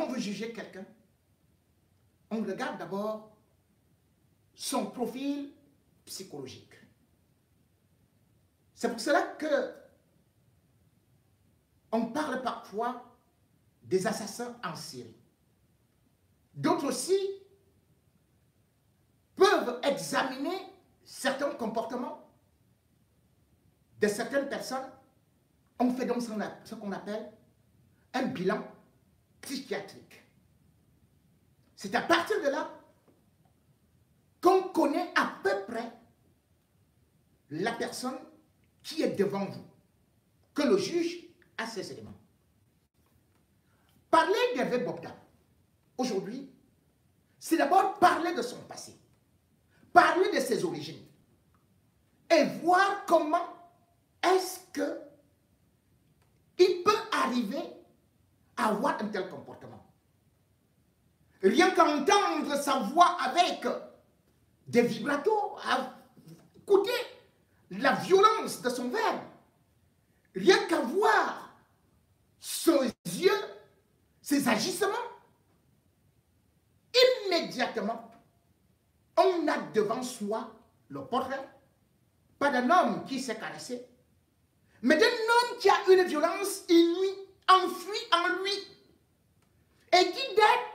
on veut juger quelqu'un, on regarde d'abord son profil psychologique. C'est pour cela que on parle parfois des assassins en série. D'autres aussi peuvent examiner certains comportements de certaines personnes. On fait donc ce qu'on appelle un bilan psychiatrique. C'est à partir de là qu'on connaît à peu près la personne qui est devant vous, que le juge a ces éléments. Parler d'Hervé Bobda, aujourd'hui, c'est d'abord parler de son passé, parler de ses origines, et voir comment est-ce qu'il peut arriver à avoir un tel comportement. Rien qu'à entendre sa voix avec des vibratos, à écouter la violence de son verbe, rien qu'à voir ses yeux, ses agissements, immédiatement, on a devant soi le portrait, pas d'un homme qui s'est caressé, mais d'un homme qui a une violence inouïe, enfouie en lui, et qui date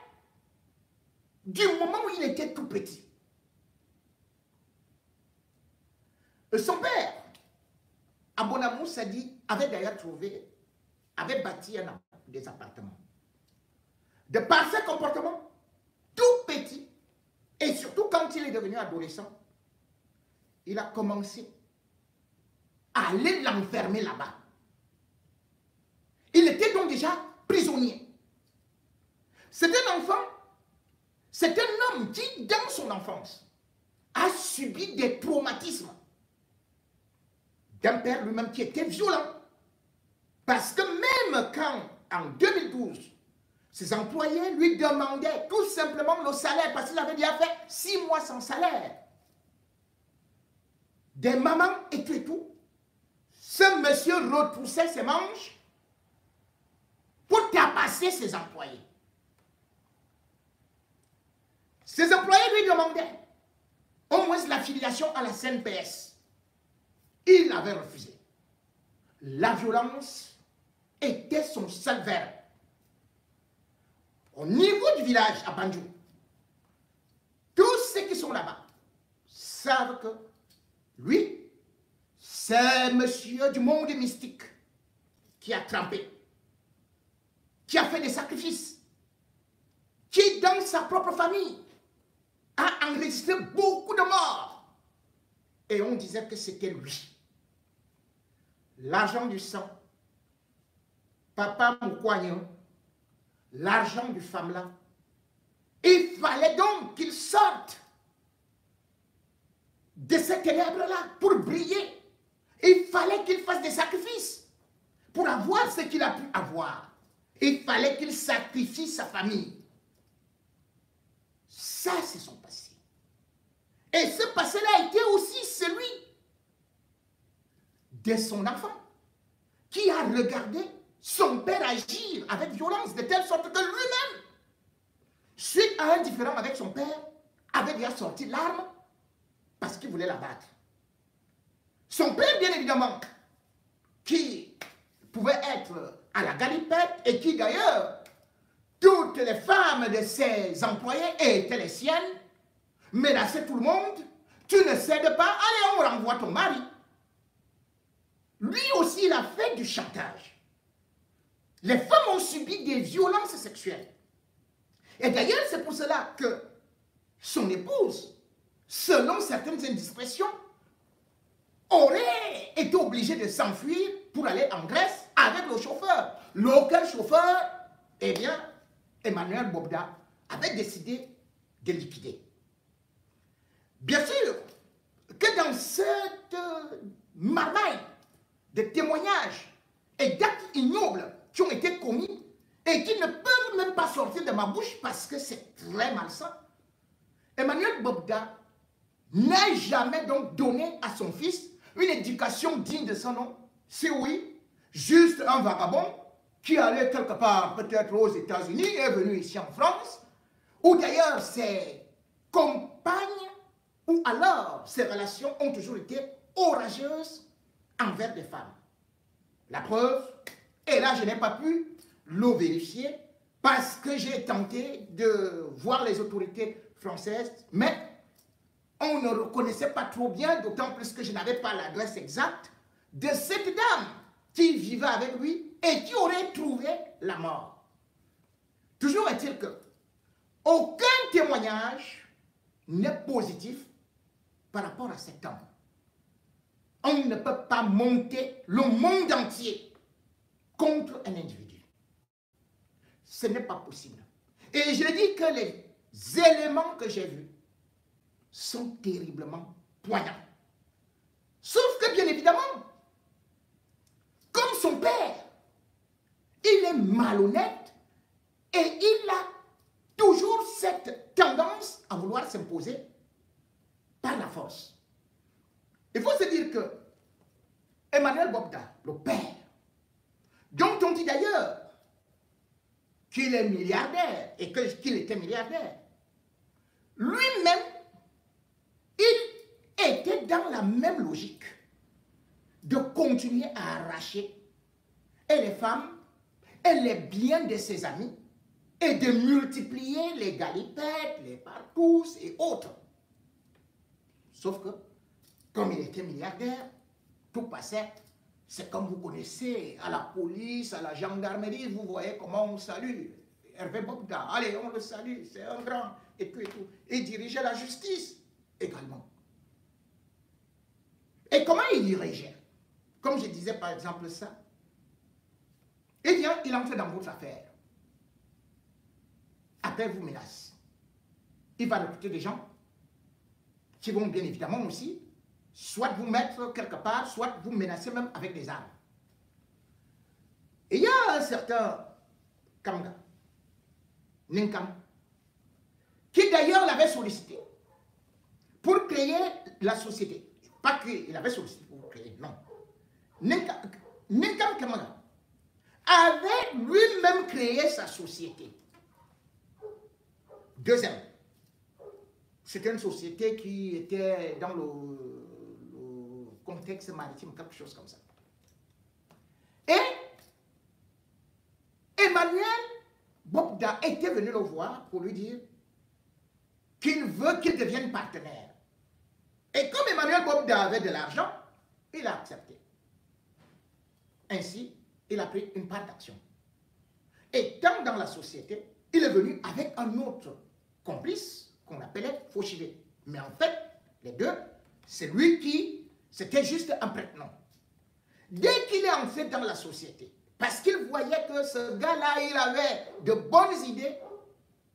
du moment où il était tout petit. Son père, Abonamou Sadi, avait d'ailleurs avait bâti des appartements. De par ses comportements, tout petit, et surtout quand il est devenu adolescent, il a commencé à aller l'enfermer là-bas. Il était donc déjà prisonnier. C'est un enfant, c'est un homme qui, dans son enfance, a subi des traumatismes d'un père lui-même qui était violent. Parce que même quand, en 2012, ses employés lui demandaient tout simplement le salaire, parce qu'il avait déjà fait 6 mois sans salaire, des mamans et tout, ce monsieur retroussait ses manches pour tabasser ses employés. Ses employés lui demandaient au moins l'affiliation à la CNPS. Il avait refusé. La violence était son seul verbe. Au niveau du village à Banjou, tous ceux qui sont là-bas savent que lui, c'est monsieur du monde mystique qui a trempé, qui a fait des sacrifices, qui dans sa propre famille a enregistré beaucoup de morts. Et on disait que c'était lui. L'argent du sang, Papa Moukouagnon, l'argent du femme-là, il fallait donc qu'il sorte de ces ténèbres-là pour briller. Il fallait qu'il fasse des sacrifices pour avoir ce qu'il a pu avoir. Il fallait qu'il sacrifie sa famille. Ça, c'est son passé. Et ce passé-là était aussi celui de son enfant, qui a regardé son père agir avec violence, de telle sorte que lui-même, suite à un différend avec son père, avait déjà sorti l'arme parce qu'il voulait la battre. Son père, bien évidemment, qui pouvait être à la galipette et qui d'ailleurs, toutes les femmes de ses employés étaient les siennes, menaçait tout le monde. Tu ne cèdes pas, allez, on renvoie ton mari. Lui aussi, il a fait du chantage. Les femmes ont subi des violences sexuelles. Et d'ailleurs, c'est pour cela que son épouse, selon certaines indiscrétions, aurait été obligée de s'enfuir pour aller en Grèce avec le chauffeur. L'aucun chauffeur, eh bien, Emmanuel Bobda avait décidé de liquider. Bien sûr que dans cette marmaille de témoignages et d'actes ignobles qui ont été commis et qui ne peuvent même pas sortir de ma bouche parce que c'est très malsain, Emmanuel Bobda n'a jamais donc donné à son fils une éducation digne de son nom. C'est oui, juste un vagabond qui allait quelque part, peut-être aux États-Unis, est venu ici en France, ou d'ailleurs ses compagnes, ou alors ses relations ont toujours été orageuses envers des femmes. La preuve, et là je n'ai pas pu le vérifier, parce que j'ai tenté de voir les autorités françaises, mais on ne reconnaissait pas trop bien, d'autant plus que je n'avais pas l'adresse exacte de cette dame qui vivait avec lui et qui aurait trouvé la mort. Toujours est-il que aucun témoignage n'est positif par rapport à cet homme. On ne peut pas monter le monde entier contre un individu. Ce n'est pas possible. Et je dis que les éléments que j'ai vus sont terriblement poignants. Sauf que, bien évidemment, comme son père, il est malhonnête et il a toujours cette tendance à vouloir s'imposer par la force. Il faut se dire que Emmanuel Bokda, le père, dont on dit d'ailleurs qu'il est milliardaire et qu'il était milliardaire, lui-même, il était dans la même logique de continuer à arracher et les femmes et les biens de ses amis et de multiplier les galipettes, les partous et autres. Sauf que, comme il était milliardaire, tout passait. C'est comme vous connaissez, à la police, à la gendarmerie, vous voyez comment on salue Hervé Bokda. Allez, on le salue, c'est un grand, et tout et tout. Et dirigeait la justice également. Et comment il dirigeait? Comme je disais par exemple ça, eh bien, il entre dans votre affaire. Après, vous menace. Il va recruter des gens qui vont bien évidemment aussi soit vous mettre quelque part, soit vous menacer même avec des armes. Et il y a un certain Kamga, Ninkam, qui d'ailleurs l'avait sollicité pour créer la société. Pas créer, il avait sollicité pour créer, non. Ninkam Kamga avait lui-même créé sa société. Deuxième, c'était une société qui était dans le contexte maritime, quelque chose comme ça. Et Emmanuel Bokda était venu le voir pour lui dire qu'il veut qu'il devienne partenaire. Et comme Emmanuel Bokda avait de l'argent, il a accepté. Ainsi, il a pris une part d'action. Et tant dans la société, il est venu avec un autre complice qu'on appelait Fauchivé. Mais en fait, les deux, c'est lui qui, c'était juste un prête-nom. Dès qu'il est entré dans la société, parce qu'il voyait que ce gars-là, il avait de bonnes idées,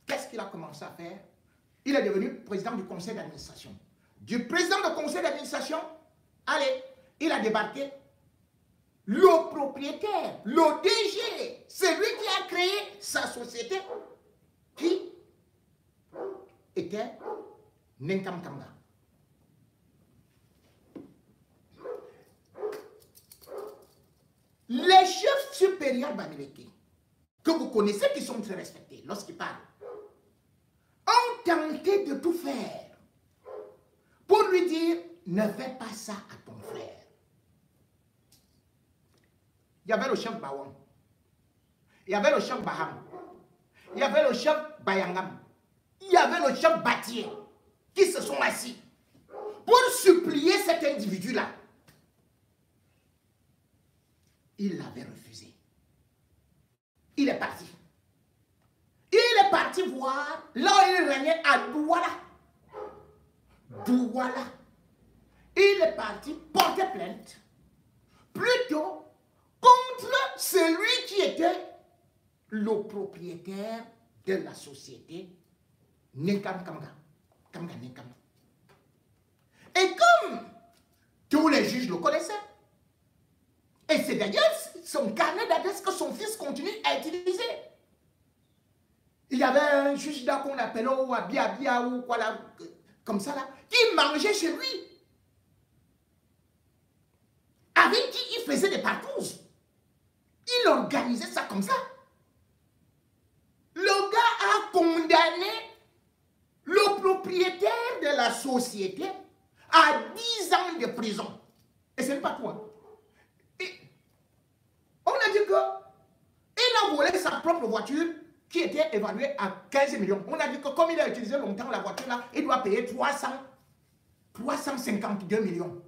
qu'est-ce qu'il a commencé à faire? Il est devenu président du conseil d'administration. Du président du conseil d'administration, allez, il a débarqué le propriétaire, le DG, c'est lui qui a créé sa société, qui était Ninkam Kamga. Les chefs supérieurs Bamileke, que vous connaissez, qui sont très respectés lorsqu'ils parlent, ont tenté de tout faire pour lui dire, ne fais pas ça à ton frère. Il y avait le chef Bawang, il y avait le chef Baham, il y avait le chef Bayangam, il y avait le chef Batier, qui se sont assis pour supplier cet individu-là. Il l'avait refusé. Il est parti. Il est parti voir là où il régnait à Douala. Douala. Il est parti porter plainte plutôt contre celui qui était le propriétaire de la société Ninkam Kamga. Kamga Ninkam. Et comme tous les juges le connaissaient, et c'est d'ailleurs son carnet d'adresse que son fils continue à utiliser. Il y avait un juge là qu'on appelait Abia ou quoi là, comme ça là, qui mangeait chez lui. Avec qui il faisait des partous. Il il organisait ça comme ça. Le gars a condamné le propriétaire de la société à 10 ans de prison. Et ce n'est pas tout. Hein. On a dit qu'il a volé sa propre voiture qui était évaluée à 15 millions. On a dit que comme il a utilisé longtemps la voiture là, il doit payer 352 millions.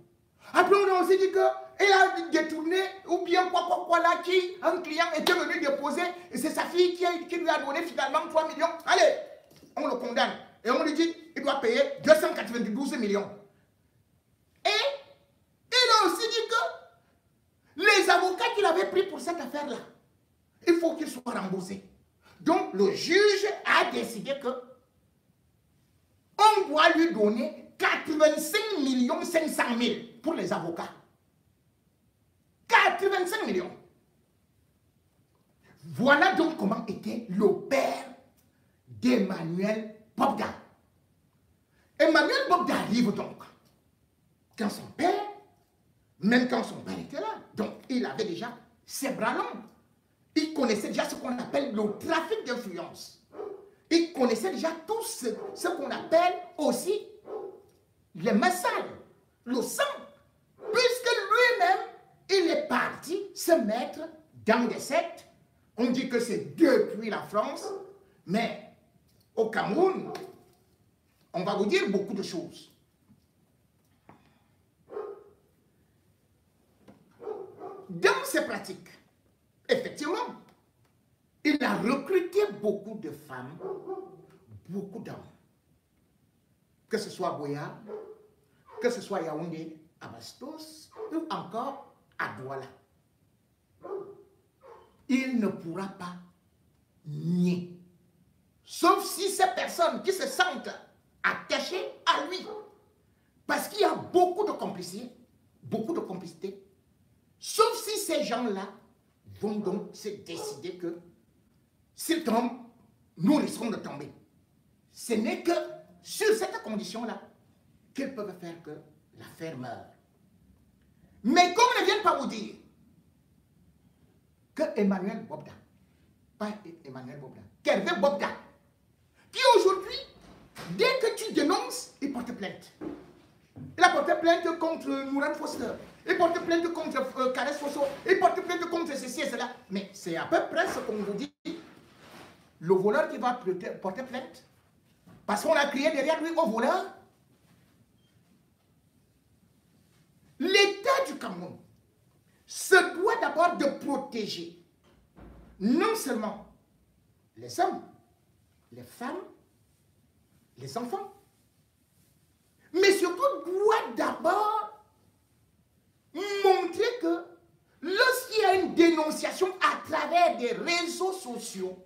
Après, on a aussi dit qu'il a détourné, ou bien quoi là, un client était venu déposer, et c'est sa fille qui lui a donné finalement 3 millions. Allez, on le condamne. Et on lui dit, il doit payer 292 millions. Et il a aussi dit que les avocats qu'il avait pris pour cette affaire-là, il faut qu'ils soient remboursés. Donc, le juge a décidé que on doit lui donner 85 500 000 pour les avocats. 85 millions. Voilà donc comment était le père d'Emmanuel Bobda. Emmanuel Bobda arrive donc quand son père, même quand son père était là, donc il avait déjà ses bras longs. Il connaissait déjà ce qu'on appelle le trafic d'influence. Il connaissait déjà tout ce qu'on appelle aussi les massacres, le sang. Puisque lui-même, il est parti se mettre dans des sectes. On dit que c'est depuis la France, mais au Cameroun, on va vous dire beaucoup de choses. Dans ces pratiques, effectivement, il a recruté beaucoup de femmes, beaucoup d'hommes. Que ce soit à Boya, que ce soit à Yaoundé, à Bastos, ou encore à Douala. Il ne pourra pas nier. Sauf si ces personnes qui se sentent attachées à lui. Parce qu'il y a beaucoup de complicité. Sauf si ces gens-là vont donc se décider que s'ils tombent, nous risquons de tomber. Ce n'est que sur cette condition-là qu'ils peuvent faire que l'affaire meure. Mais comme je ne viens pas vous dire que Emmanuel Bobda, pas Emmanuel Bobda, qu'Hervé Bobda, qui aujourd'hui, dès que tu dénonces, il porte plainte. Il a porté plainte contre Nouran Foster, il porte plainte contre Karès Fosso, il porte plainte contre ceci et cela. Mais c'est à peu près ce qu'on vous dit, le voleur qui va porter plainte. Parce qu'on a crié derrière lui au voleur. L'État du Cameroun se doit d'abord de protéger non seulement les hommes, les femmes, les enfants, mais surtout doit d'abord montrer que lorsqu'il y a une dénonciation à travers des réseaux sociaux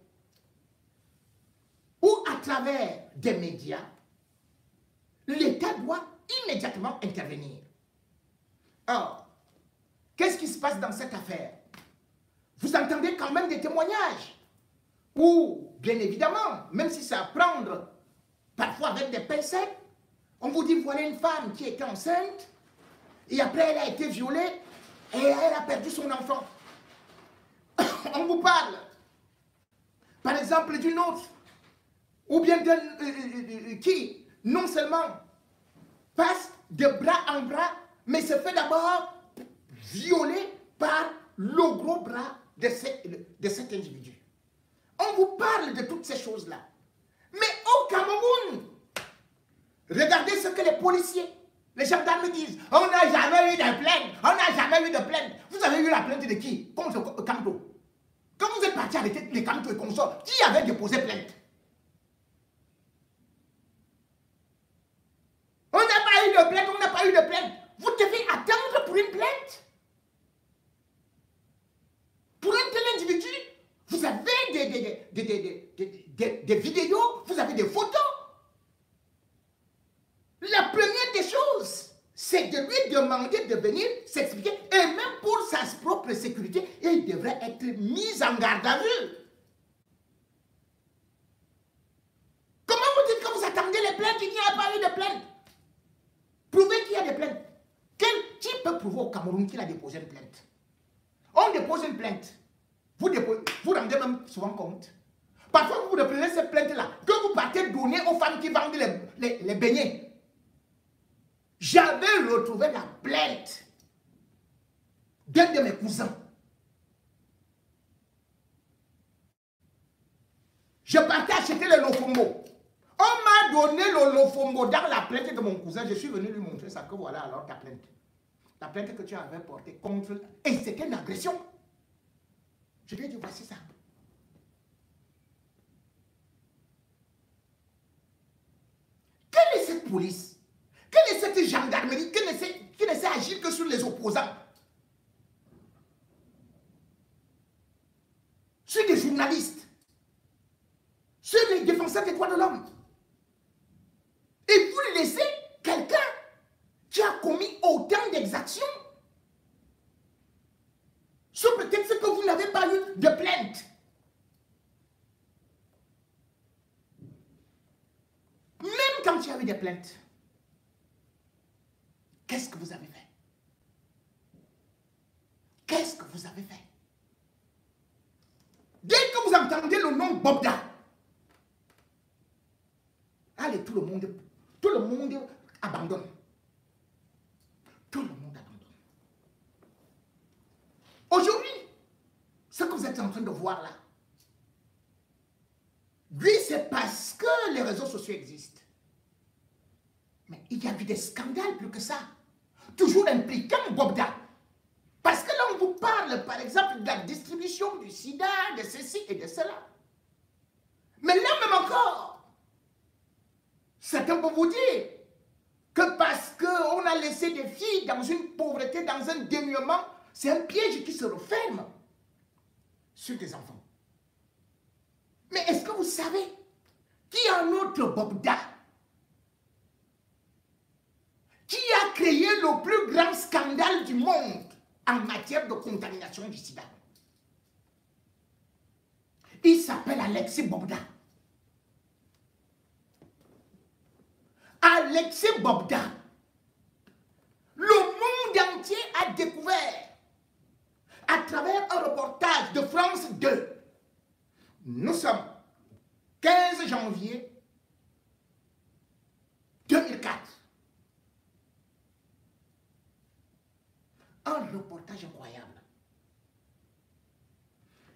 ou à travers des médias, l'État doit immédiatement intervenir. Or, qu'est-ce qui se passe dans cette affaire? Vous entendez quand même des témoignages où, bien évidemment, même si c'est à prendre parfois avec des pincettes, on vous dit voilà une femme qui était enceinte et après elle a été violée et elle a perdu son enfant. On vous parle, par exemple, d'une autre, ou bien qui, non seulement passe de bras en bras, mais se fait d'abord violer par le gros bras de cet individu. On vous parle de toutes ces choses-là. Mais au Cameroun, regardez ce que les policiers, les gendarmes disent. On n'a jamais eu de plainte. On n'a jamais eu de plainte. Vous avez eu la plainte de qui? Contre Camto. Quand vous êtes parti arrêter les Camto et consorts, qui avait déposé plainte? On n'a pas eu de plainte, on n'a pas eu de plainte. Vous devez attendre pour une plainte. Pour un tel individu, vous avez des vidéos, vous avez des photos. La première des choses, c'est de lui demander de venir s'expliquer. Et même pour sa propre sécurité, il devrait être mis en garde à vue. Comment vous dites que vous attendez les plaintes? Il n'y a pas eu de plainte. Prouvez qu'il y a des plaintes. Qui peut prouver au Cameroun qu'il a déposé une plainte? On dépose une plainte. vous rendez même souvent compte. Parfois, vous reprenez ces plaintes-là, que vous partez donner aux femmes qui vendent les beignets. J'avais retrouvé la plainte d'un de mes cousins. Je partais acheter le lofombo. On m'a donné le lofombo dans la plainte de mon cousin. Je suis venu lui montrer ça, que voilà alors ta plainte. La plainte que tu avais portée contre... Et c'était une agression. Je lui ai dit, voici ça. Quelle est cette police? Quelle est cette gendarmerie qui ne sait agir que sur les opposants? Sur des journalistes, sur les défenseurs des droits de l'homme. Et vous laissez quelqu'un qui a commis autant d'exactions sous prétexte que vous n'avez pas eu de plainte. Même quand il y a eu des plaintes, qu'est-ce que vous avez fait? Qu'est-ce que vous avez fait? Dès que vous entendez le nom Bobda, allez, tout le monde abandonne. Tout le monde abandonne. Aujourd'hui, ce que vous êtes en train de voir là, oui, c'est parce que les réseaux sociaux existent. Mais il y a eu des scandales plus que ça. Toujours impliquant Bobda. Parce que là, on vous parle, par exemple, de la distribution du sida, de ceci et de cela. Mais là même encore, certains peuvent vous dire que parce qu'on a laissé des filles dans une pauvreté, dans un dénuement, c'est un piège qui se referme sur des enfants. Mais est-ce que vous savez qu'il y a un autre Bobda qui a créé le plus grand scandale du monde en matière de contamination du sida? Il s'appelle Alexis Bobda. Alexis Bobda. Le monde entier a découvert à travers un reportage de France 2. Nous sommes 15 janvier 2004. Un reportage incroyable.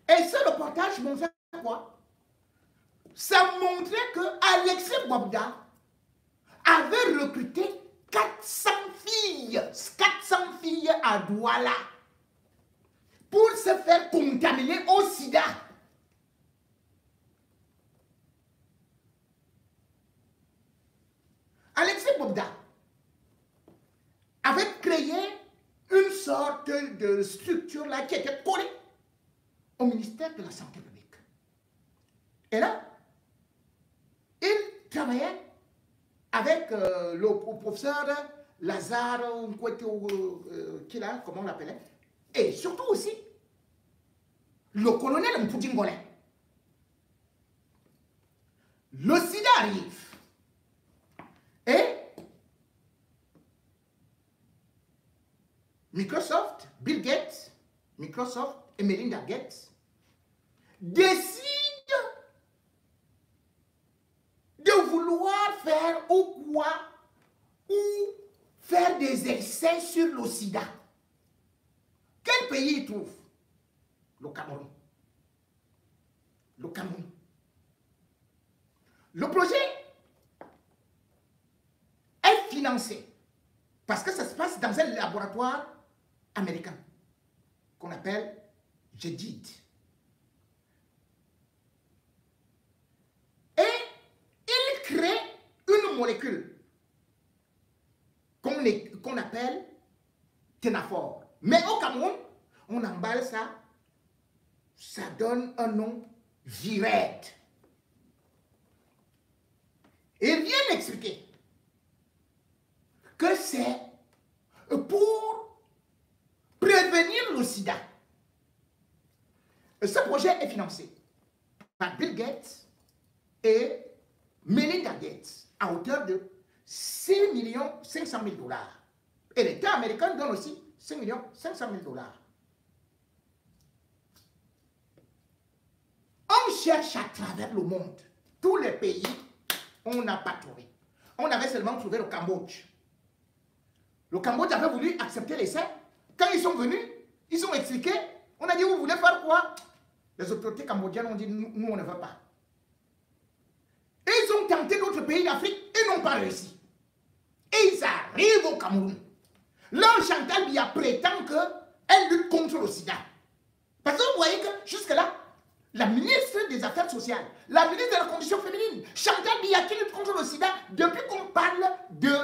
Et ce reportage montrait quoi? Ça montrait que Alexis Bobda avait recruté 400 filles à Douala pour se faire contaminer au sida. Alexis Bobda avait créé une sorte de structure là qui était collée au ministère de la Santé publique. Et là, il travaillait avec le professeur Lazare, comment on l'appelait, et surtout aussi le colonel Mpoudjingolin. Le sida arrive. Et Microsoft, Bill Gates, Microsoft et Melinda Gates décident de vouloir faire ou faire des essais sur le sida. Quel pays ils trouvent? Le Cameroun. Le Cameroun. Le projet est financé parce que ça se passe dans un laboratoire américain qu'on appelle GEDID. Et il crée une molécule qu'on appelle Tenafor. Mais au Cameroun, on emballe ça, ça donne un nom Vired. Et il vient m'expliquer que c'est pour prévenir le sida. Ce projet est financé par Bill Gates et Melinda Gates à hauteur de 6 500 000 $. Et l'État américain donne aussi 5 500 000 $. On cherche à travers le monde. Tous les pays, on n'a pas trouvé. On avait seulement trouvé le Cambodge. Le Cambodge avait voulu accepter l'essai. Quand ils sont venus, ils ont expliqué. On a dit, vous voulez faire quoi? Les autorités cambodgiennes ont dit, nous, on ne veut pas. Ils ont tenté d'autres pays d'Afrique et n'ont pas réussi. Et ils arrivent au Cameroun. Là, Chantal Biya prétend qu'elle lutte contre le sida. Parce que vous voyez que jusque-là, la ministre des Affaires sociales, la ministre de la Condition féminine, Chantal Biya qui lutte contre le sida, depuis qu'on parle de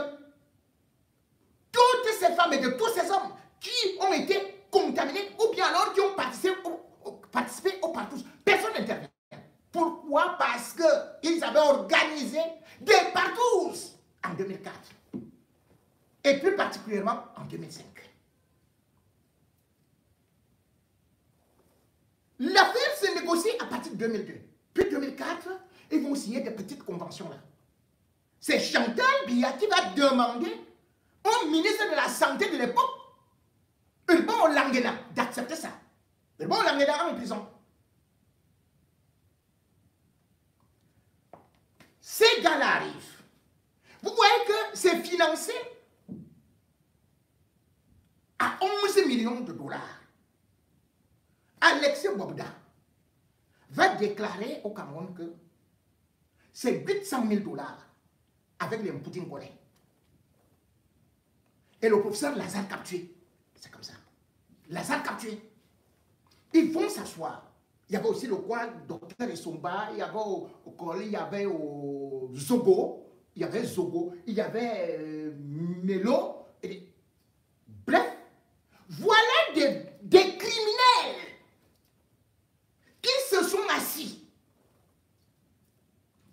toutes ces femmes et de tous ces hommes qui ont été contaminés ou bien alors qui ont participé au partouche. Personne n'intervient. Pourquoi? Parce qu'ils avaient organisé des partous en 2004 et plus particulièrement en 2005. L'affaire s'est négociée à partir de 2002. Puis 2004, ils vont signer des petites conventions là. C'est Chantal Biya qui va demander au ministre de la Santé de l'époque, Urban Langena, d'accepter ça. Urban Langena en prison. Ces gars-là arrivent. Vous voyez que c'est financé à 11 millions de dollars. Alexis Bobda va déclarer au Cameroun que c'est 800 000 dollars avec les Poutine Corée. Et le professeur Lazare Captué, c'est comme ça. Lazare Captué. Ils vont s'asseoir. Il y avait aussi le coin docteur Essomba, il y avait au Koli, il y avait au Zogo, il y avait Zogo, il y avait Melo. Bref, voilà des criminels qui se sont assis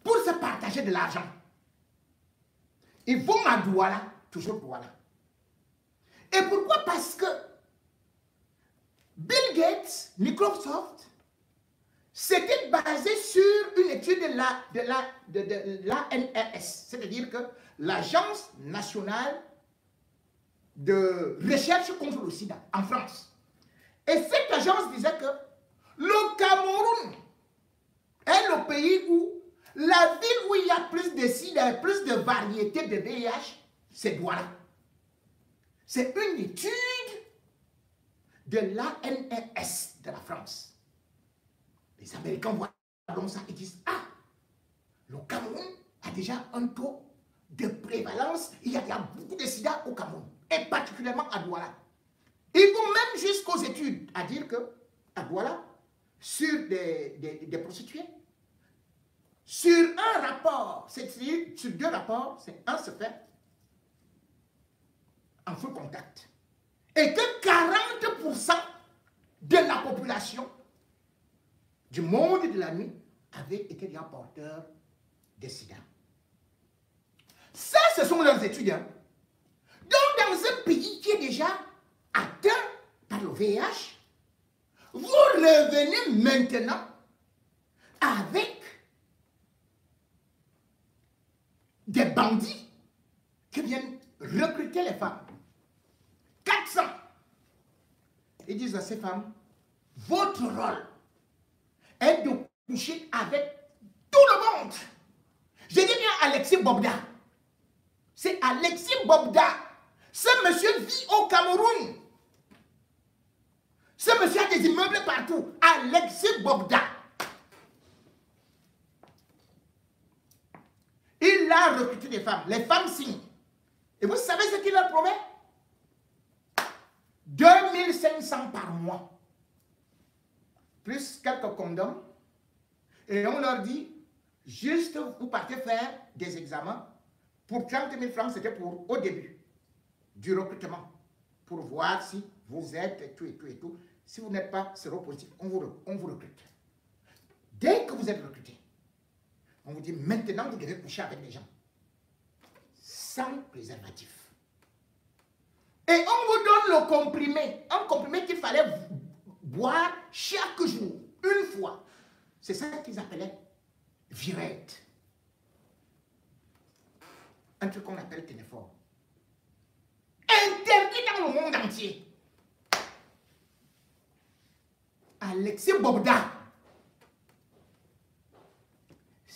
pour se partager de l'argent. Ils vont à Douala, toujours Douala. Et pourquoi? Parce que Bill Gates, Microsoft, c'était basé sur une étude de l'ANRS, c'est-à-dire que l'Agence nationale de recherche contre le sida en France. Et cette agence disait que le Cameroun est le pays où la ville où il y a plus de sida et plus de variétés de VIH, c'est Douala. C'est une étude de l'ANRS de la France. Les Américains voient donc ça et disent, ah, le Cameroun a déjà un taux de prévalence, il y a beaucoup de sida au Cameroun, et particulièrement à Douala. Ils vont même jusqu'aux études à dire que à Douala, sur des prostituées, sur un rapport, c'est-à-dire sur deux rapports, c'est un se fait en full contact. Et que 40% de la population du monde de la nuit avait été déjà porteurs de sida. Ça, ce sont leurs études. Hein. Donc, dans un pays qui est déjà atteint par le VIH, vous revenez maintenant avec des bandits qui viennent recruter les femmes. 400. Ils disent à ces femmes, votre rôle est de coucher avec tout le monde. Je dis bien Alexis Bobda. C'est Alexis Bobda. Ce monsieur vit au Cameroun. Ce monsieur a des immeubles partout. Alexis Bobda. Il a recruté des femmes. Les femmes signent. Et vous savez ce qu'il leur promet? 2500 par mois. Plus quelques condoms. Et on leur dit, juste vous partez faire des examens. Pour 30 000 francs, c'était pour au début du recrutement. Pour voir si vous êtes et tout et tout et tout. Si vous n'êtes pas séropositif, on vous recrute. Dès que vous êtes recruté, on vous dit maintenant vous devez coucher avec des gens. Sans préservatif. Et on vous donne le comprimé. Un comprimé qu'il fallait boire chaque jour, une fois. C'est ça qu'ils appelaient virette. Un truc qu'on appelle téléphone. Interdit dans le monde entier. Alexis Bobda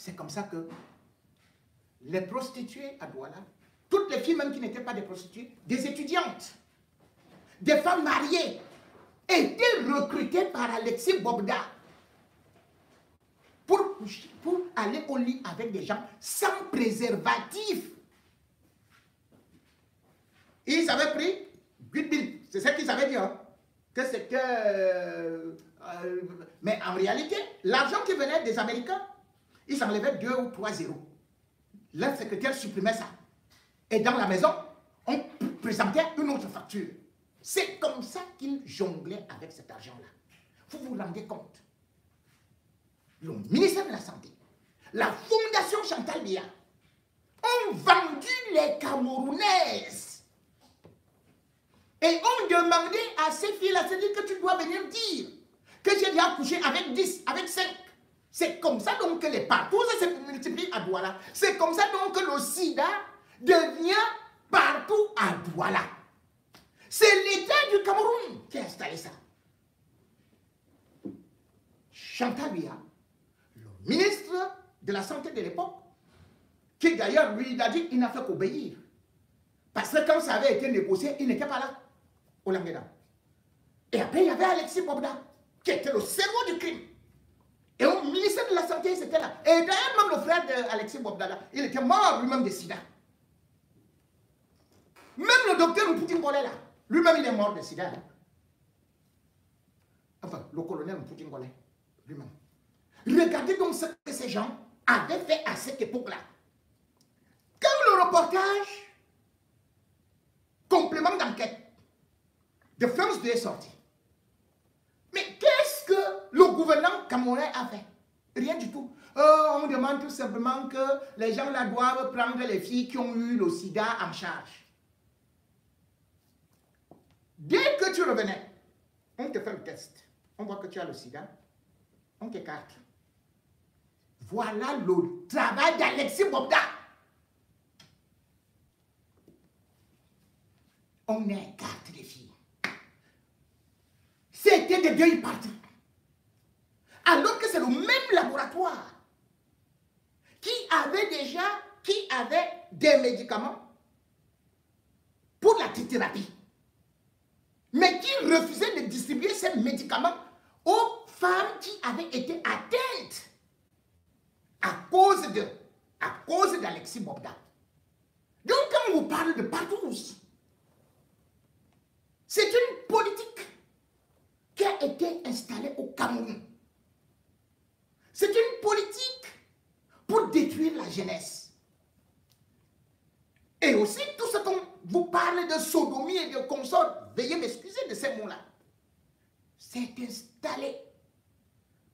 C'est comme ça que les prostituées à Douala, toutes les filles même qui n'étaient pas des prostituées, des étudiantes, des femmes mariées, étaient recrutées par Alexis Bobda pour aller au lit avec des gens sans préservatif. Ils avaient pris 8 000, c'est ça qu'ils avaient dit, hein, que c'était... mais en réalité, l'argent qui venait des Américains, ils enlevaient 2 ou 3 zéros. Leur secrétaire supprimait ça. Et dans la maison, on présentait une autre facture. C'est comme ça qu'ils jonglaient avec cet argent-là. Vous vous rendez compte? Le ministère de la Santé, la Fondation Chantal Biya ont vendu les Camerounaises. Et ont demandé à ces filles-là, c'est-à-dire que tu dois venir dire que j'ai déjà couché avec 10, avec 5. C'est comme ça donc que les partout se multiplient à Douala. C'est comme ça donc que le sida devient partout à Douala. C'est l'État du Cameroun qui a installé ça. Chantal Biya, le ministre de la Santé de l'époque, qui d'ailleurs lui il a dit qu'il n'a fait qu'obéir. Parce que quand ça avait été négocié, il n'était pas là, au Languedoc. Et après, il y avait Alexis Bobda, qui était le cerveau du crime. Et au ministère de la Santé, c'était là. Et d'ailleurs, même le frère d'Alexis Bobda, il était mort lui-même de sida. Même le docteur Poutine Golé, là, lui-même, il est mort de sida. Hein. Enfin, le colonel Poutine Golé, lui-même. Regardez donc ce que ces gens avaient fait à cette époque-là. Quand le reportage, complément d'enquête, de France 2 est sorti. Mais qu'est-ce que le gouvernement camerounais a fait? Rien du tout. On demande tout simplement que les gens là doivent prendre les filles qui ont eu le sida en charge. Dès que tu revenais, on te fait le test. On voit que tu as le sida. On t'écarte. Voilà le travail d'Alexis Bobda. On écarte les filles. C'était des deuils partis. Alors que c'est le même laboratoire qui avait des médicaments pour la thérapie, mais qui refusait de distribuer ces médicaments aux femmes qui avaient été atteintes à cause d'Alexis Bobda. Donc quand on vous parle de partous, c'est une politique qui a été installée au Cameroun. C'est une politique pour détruire la jeunesse. Et aussi, tout ce qu'on vous parle de sodomie et de consorts, veuillez m'excuser de ces mots-là, c'est installé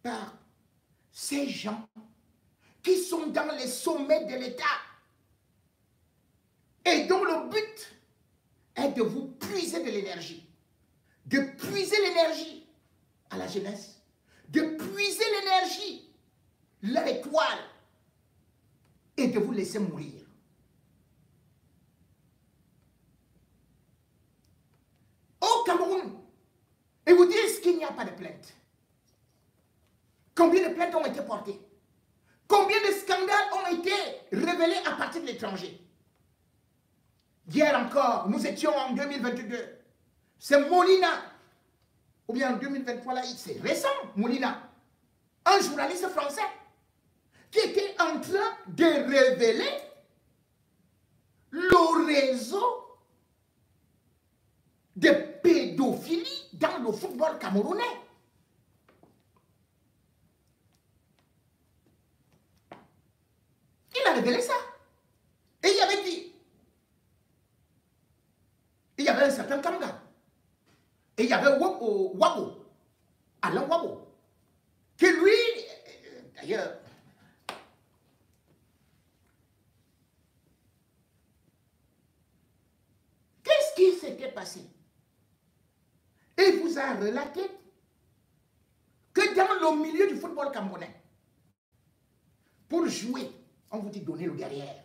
par ces gens qui sont dans les sommets de l'État et dont le but est de vous puiser de l'énergie, de puiser l'énergie à la jeunesse, de puiser l'énergie, leur étoile, et de vous laisser mourir. Au Cameroun, et vous disent qu'il n'y a pas de plainte. Combien de plaintes ont été portées? Combien de scandales ont été révélés à partir de l'étranger? Hier encore, nous étions en 2022. C'est Molina, ou bien en 2023, là, c'est récent, Molina, un journaliste français, qui était en train de révéler le réseau de pédophilie dans le football camerounais. Il a révélé ça. Et il avait dit, il y avait un certain Kanga. Et il y avait Wabo, Alain Wabo, qui lui, d'ailleurs, qu'est-ce qui s'était passé? Il vous a relaté que dans le milieu du football camerounais, pour jouer, on vous dit donner le derrière.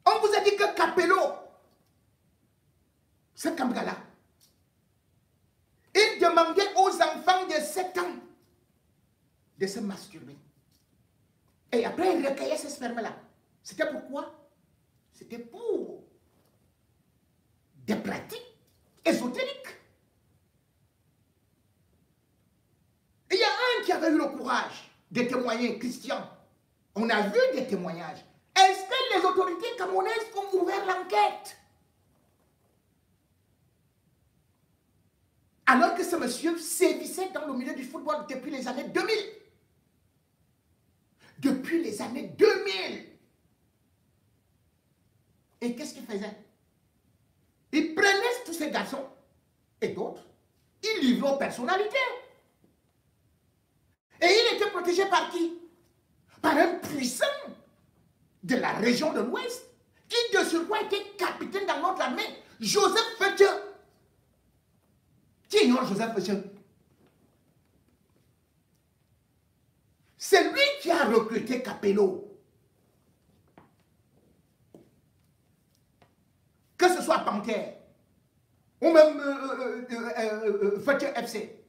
On vous a dit que Capello, ce Kambgala, il demandait aux enfants de 7 ans de se masturber. Et après, il recueillait ces spermes-là. C'était pourquoi? C'était pour des pratiques ésotériques. Et il y a un qui avait eu le courage de témoigner, Christian. On a vu des témoignages. Est-ce que les autorités camerounaises ont ouvert l'enquête? Alors que ce monsieur sévissait dans le milieu du football depuis les années 2000. Depuis les années 2000. Et qu'est-ce qu'il faisait? Il prenait tous ces garçons et d'autres, il livrait aux personnalités. Et il était protégé par qui? Par un puissant de la région de l'Ouest, qui de surcroît était capitaine dans notre armée, Joseph Fetcher. Qui ignore Joseph Fetcher? C'est lui qui a recruté Capello. Que ce soit Panthère, ou même Fetcher FC.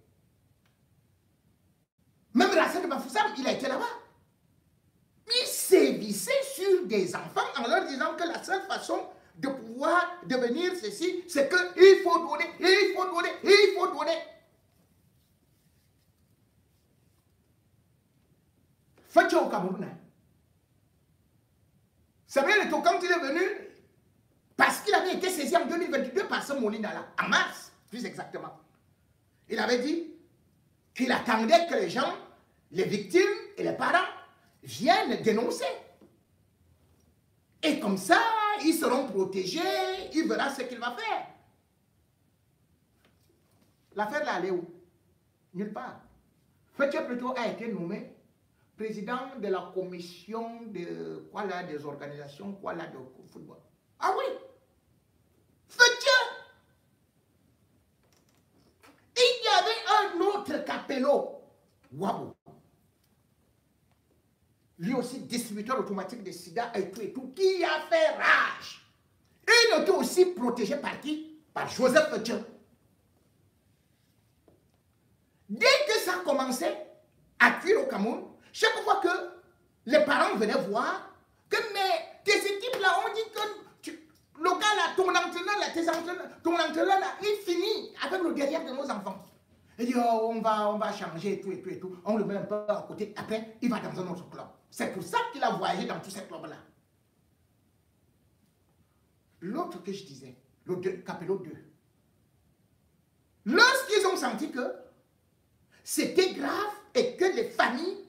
Même Racine de Bafoussam, il a été là-bas. Il sévissait sur des enfants en leur disant que la seule façon de pouvoir devenir ceci, c'est qu'il faut donner, il faut donner, il faut donner. Fetcher au Cameroun. Samuel Eto'o, quand il est venu, parce qu'il avait été saisi en 2022 par ce Molina-là, en mars, plus exactement. Il avait dit qu'il attendait que les gens, les victimes et les parents viennent dénoncer. Et comme ça, ils seront protégés, il verra ce qu'il va faire. L'affaire là, elle est où? Nulle part. Fetcher plutôt a été nommé président de la commission de quoi là, des organisations quoi là, de football. Ah oui! Fetcher! Il y avait un autre Capello, Wabo. Lui aussi distributeur automatique de sida et tout, qui a fait rage. Il était aussi protégé par qui? Par Joseph Fetcher. Dès que ça commençait à cuire au Cameroun, chaque fois que les parents venaient voir, que mais tes équipes là, on dit que le gars là, ton entraîneur là, ton entraîneur là, il finit avec le derrière de nos enfants. Il dit, oh, on va changer et tout. On le met un peu à côté. Après, il va dans un autre club. C'est pour ça qu'il a voyagé dans tous ces clubs-là. L'autre que je disais, le Capello 2, lorsqu'ils ont senti que c'était grave et que les familles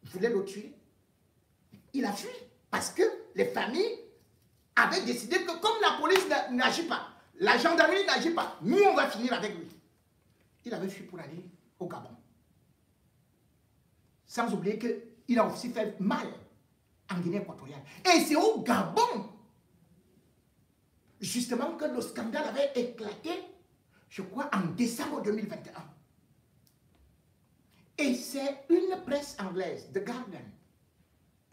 voulaient le tuer, il a fui. Parce que les familles avaient décidé que comme la police n'agit pas, la gendarmerie n'agit pas, nous on va finir avec lui. Il avait fui pour aller au Gabon. Sans oublier qu'il a aussi fait mal en Guinée équatoriale. Et c'est au Gabon, justement, que le scandale avait éclaté, je crois, en décembre 2021. Et c'est une presse anglaise, The Guardian,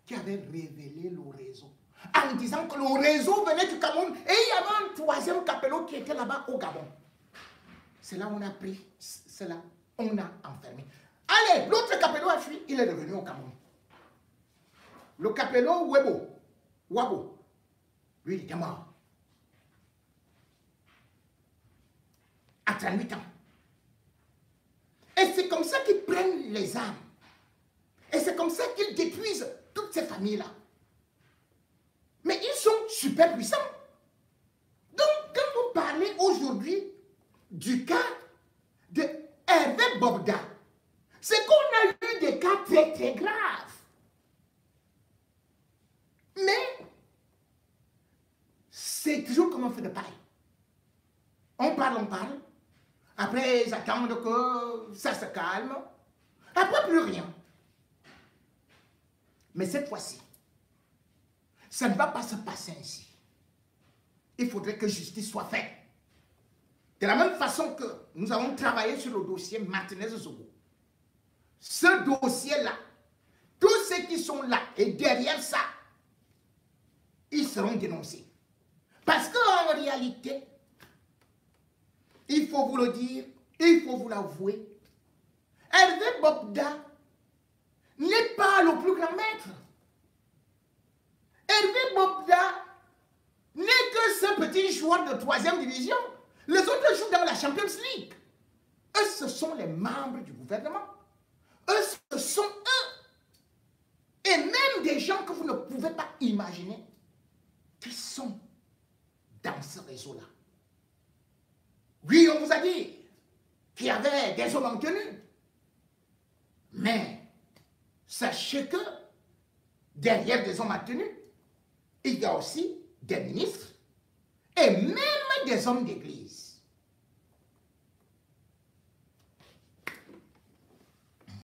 qui avait révélé le réseau. En disant que le réseau venait du Cameroun et il y avait un troisième Capello qui était là-bas au Gabon. C'est là où on a pris, c'est là on a enfermé. Allez, l'autre Capello a fui, il est revenu au Cameroun. Le Capello Wabo, lui il était mort. À 38 ans. Et c'est comme ça qu'ils prennent les armes. Et c'est comme ça qu'ils détruisent toutes ces familles-là. Mais ils sont super puissants. Donc, quand vous parlez aujourd'hui du cas de Hervé Bobda, c'est qu'on a eu des cas très très graves. Mais, c'est toujours comme un feu de paille. On parle. Après, ils attendent que ça se calme. Après, plus rien. Mais cette fois-ci, ça ne va pas se passer ainsi. Il faudrait que justice soit faite. De la même façon que nous avons travaillé sur le dossier Martinez-Zogo. Ce dossier-là, tous ceux qui sont là et derrière ça, ils seront dénoncés. Parce qu'en réalité, il faut vous le dire, il faut vous l'avouer, Hervé Bobda n'est pas le plus grand maître. Hervé Bobda n'est que ce petit joueur de 3e division. Les autres jouent dans la Champions League. Eux, ce sont les membres du gouvernement. Eux, ce sont eux. Et même des gens que vous ne pouvez pas imaginer qui sont dans ce réseau-là. Oui, on vous a dit qu'il y avait des hommes en tenue. Mais sachez que derrière des hommes en tenue, il y a aussi des ministres et même des hommes d'église.